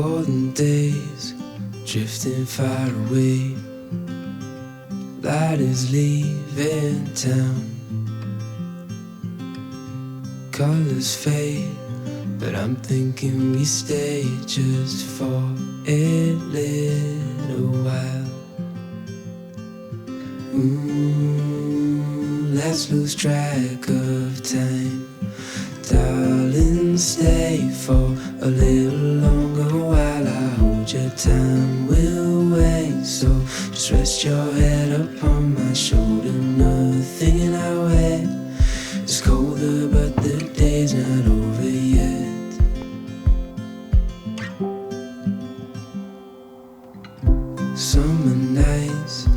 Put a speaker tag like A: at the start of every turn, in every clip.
A: golden days drifting far away. Light is leaving town. Colors fade, but I'm thinking we stay just for a little while. Let's lose track of time. Darling, stay for a little longer while I hold your time will wait. So just rest your head upon my shoulder. Nothing in our way. It's colder, but the day's not over yet. Summer nights,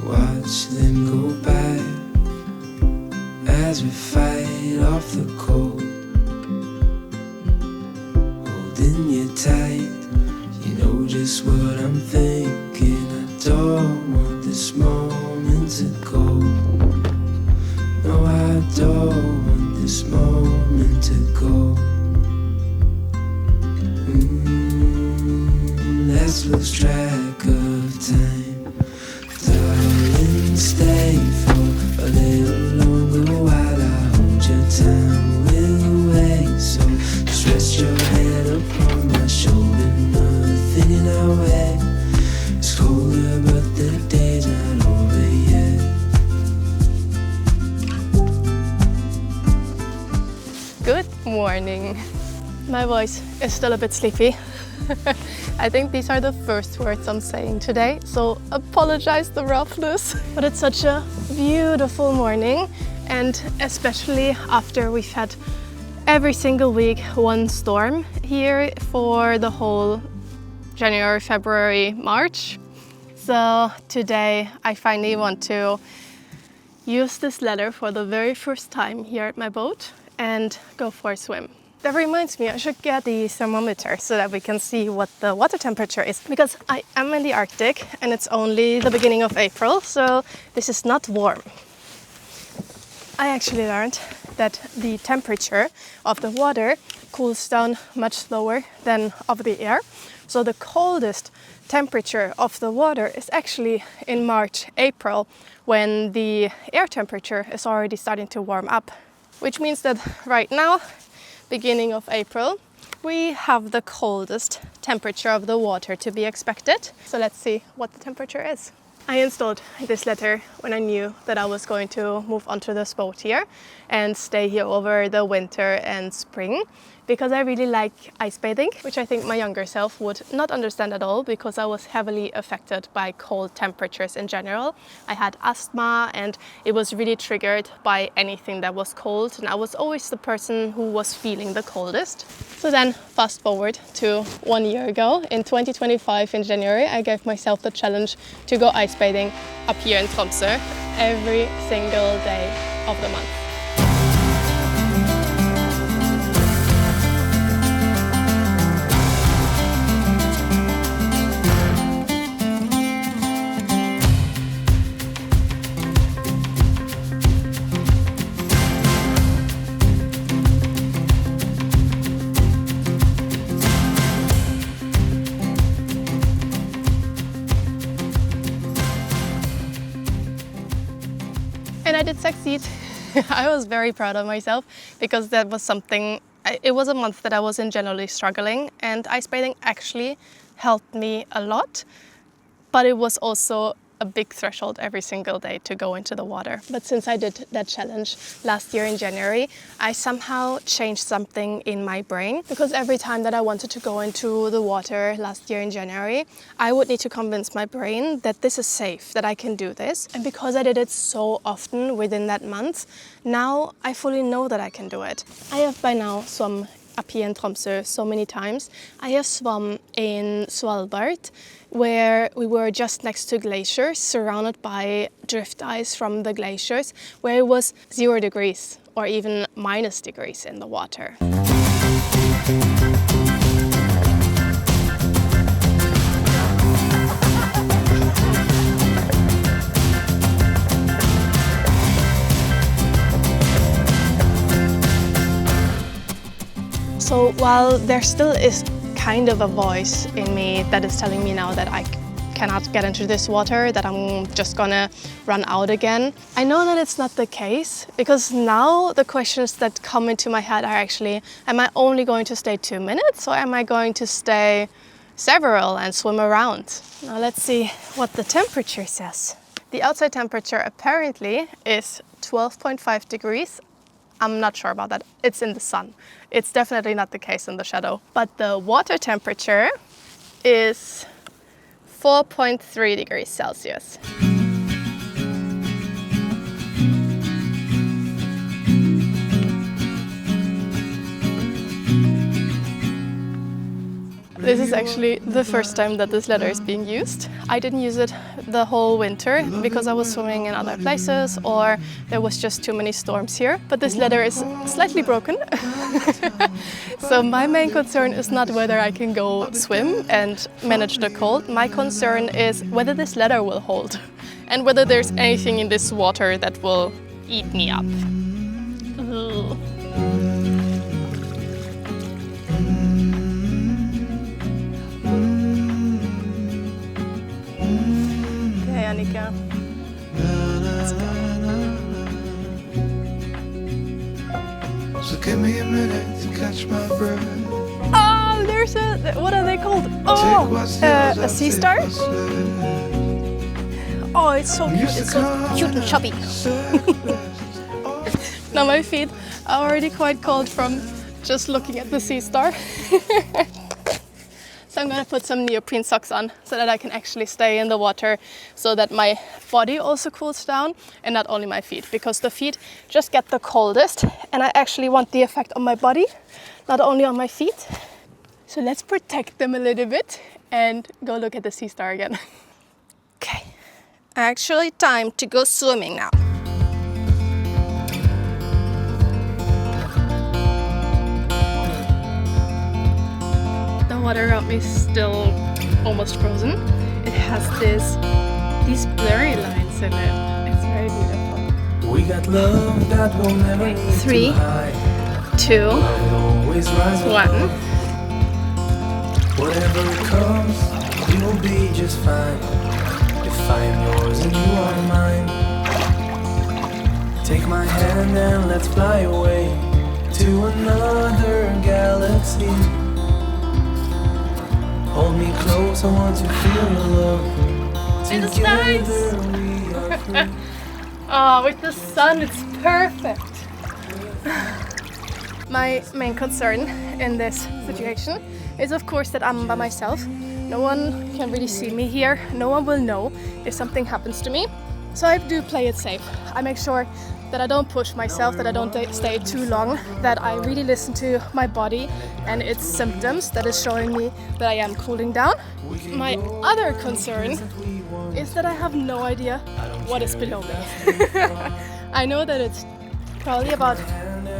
A: watch them go by as we fight off the cold. Holding you tight, you know just what I'm thinking. I don't want this moment to go. No, I don't want this moment to go. Let's lose track of time. Darling, stay for a little longer while I hold your time will wait. So just rest your head upon my shoulder. Nothing in our way. It's colder, but the day's not over yet.
B: Good morning. My voice is still a bit sleepy. I think these are the first words I'm saying today, so apologize the roughness. But it's such a beautiful morning, and especially after we've had every single week one storm here for the whole January, February, March. So today I finally want to use this ladder for the very first time here at my boat and go for a swim. That reminds me, I should get the thermometer so that we can see what the water temperature is, because I am in the Arctic and it's only the beginning of April, so this is not warm. I actually learned that the temperature of the water cools down much slower than of the air. So the coldest temperature of the water is actually in March, April, when the air temperature is already starting to warm up. Which means that right now, beginning of April, we have the coldest temperature of the water to be expected. So let's see what the temperature is. I installed this ladder when I knew that I was going to move onto this boat here and stay here over the winter and spring, because I really like ice bathing, which I think my younger self would not understand at all, because I was heavily affected by cold temperatures in general. I had asthma and it was really triggered by anything that was cold, and I was always the person who was feeling the coldest. So then fast forward to 1 year ago, in 2025 in January, I gave myself the challenge to go ice bathing up here in Tromsø every single day of the month. And I did succeed. I was very proud of myself, because that was something, it was a month that I was generally struggling, and ice bathing actually helped me a lot, but it was also a big threshold every single day to go into the water. But since I did that challenge last year in January, I somehow changed something in my brain, because every time that I wanted to go into the water last year in January, I would need to convince my brain that this is safe, that I can do this. And because I did it so often within that month, now I fully know that I can do it. I have by now swum up here in Tromsø so many times. I have swum in Svalbard, where we were just next to glaciers, surrounded by drift ice from the glaciers, where it was 0 degrees or even minus degrees in the water. So while there still is kind of a voice in me that is telling me now that I cannot get into this water, that I'm just gonna run out again. I know that it's not the case, because now the questions that come into my head are actually, am I only going to stay 2 minutes, or am I going to stay several and swim around? Now let's see what the temperature says. The outside temperature apparently is 12.5 degrees. I'm not sure about that. It's in the sun. It's definitely not the case in the shadow. But the water temperature is 4.3 degrees Celsius. This is actually the first time that this ladder is being used. I didn't use it the whole winter because I was swimming in other places or there was just too many storms here. But this ladder is slightly broken. So my main concern is not whether I can go swim and manage the cold. My concern is whether this ladder will hold and whether there's anything in this water that will eat me up. Ugh. Annika. Let's go.
A: So give me a minute to catch my breath.
B: Oh, there's a, what are they called? Oh, a sea star? Oh, it's so cute. It's so cute and chubby. Now my feet are already quite cold from just looking at the sea star. So I'm gonna put some neoprene socks on so that I can actually stay in the water, so that my body also cools down and not only my feet, because the feet just get the coldest and I actually want the effect on my body, not only on my feet. So let's protect them a little bit and go look at the sea star again. Okay, actually time to go swimming now. Water around me is still almost frozen. It has these blurry lines in it. It's very beautiful.
A: We got love that will never
B: Okay,
A: need
B: 3,
A: to hide.
B: 2,
A: I'll always rise
B: 1.
A: above. Whatever comes, we will be just fine. If I am yours and you are mine, take my hand and let's fly away to another galaxy. Hold me close, I want to feel your love.
B: It's nice.
A: we are free.
B: Oh, with the sun, it's perfect. My main concern in this situation is, of course, that I'm by myself. No one can really see me here. No one will know if something happens to me. So I do play it safe. I make sure that I don't push myself, that I don't stay too long, that I really listen to my body and its symptoms that is showing me that I am cooling down. My other concern is that I have no idea what is below me. I know that it's probably about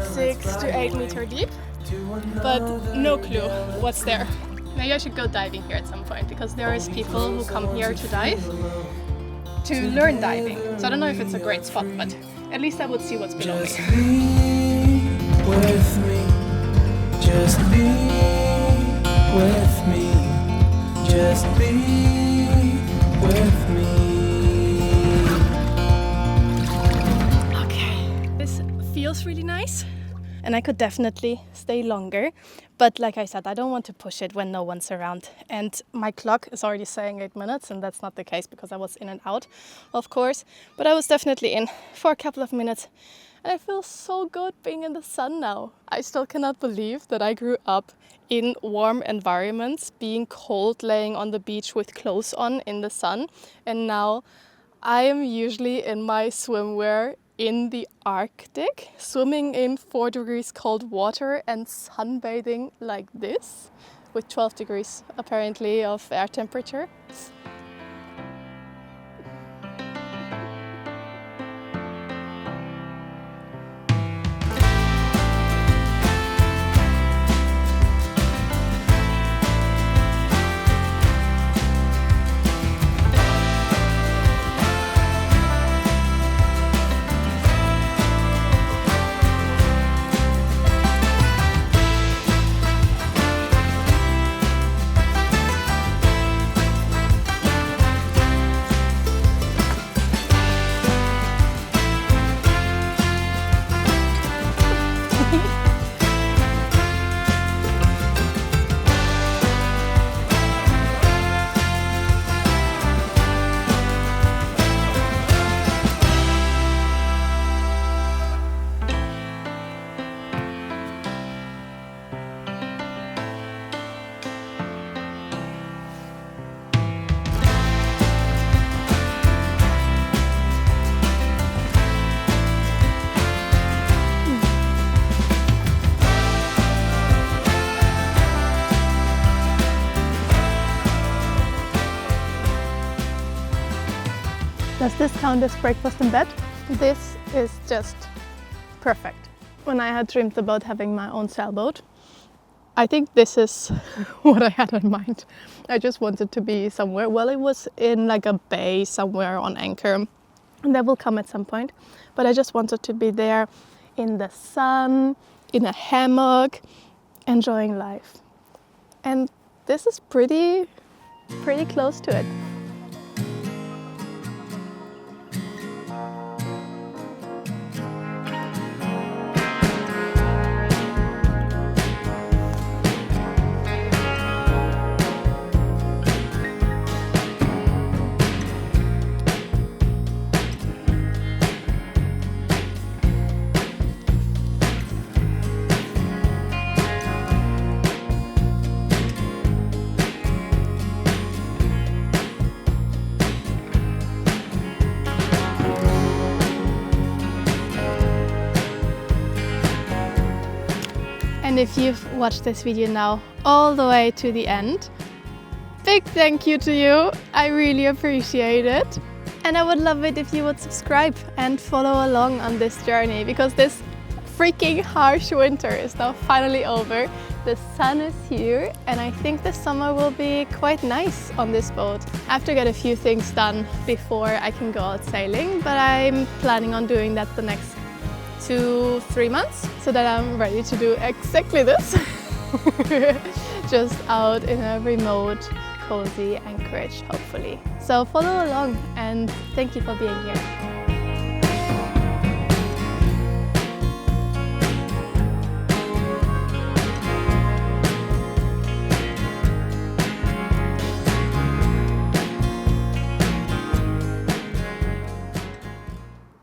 B: 6 to 8 meters deep, but no clue what's there. Maybe I should go diving here at some point, because there is people who come here to dive, to learn diving. So I don't know if it's a great spot, but at least I would see what's below me.
A: Just be with me. Just be with me. Just be with me.
B: Okay, this feels really nice. And I could definitely stay longer. But like I said, I don't want to push it when no one's around. And my clock is already saying 8 minutes, and that's not the case because I was in and out, of course. But I was definitely in for a couple of minutes. And I feel so good being in the sun now. I still cannot believe that I grew up in warm environments, being cold, laying on the beach with clothes on in the sun. And now I am usually in my swimwear in the Arctic, swimming in 4 degrees cold water and sunbathing like this, with 12 degrees apparently of air temperature. Does this count as breakfast in bed? This is just perfect. When I had dreamed about having my own sailboat, I think this is what I had in mind. I just wanted to be somewhere. Well, it was in like a bay somewhere on anchor. And that will come at some point. But I just wanted to be there in the sun, in a hammock, enjoying life. And this is pretty close to it. And if you've watched this video now all the way to the end, big thank you to you. I really appreciate it. And I would love it if you would subscribe and follow along on this journey, because this freaking harsh winter is now finally over. The sun is here and I think the summer will be quite nice on this boat. I have to get a few things done before I can go out sailing, but I'm planning on doing that the next 2-3 months, so that I'm ready to do exactly this. Just out in a remote, cozy anchorage, hopefully. So follow along and thank you for being here.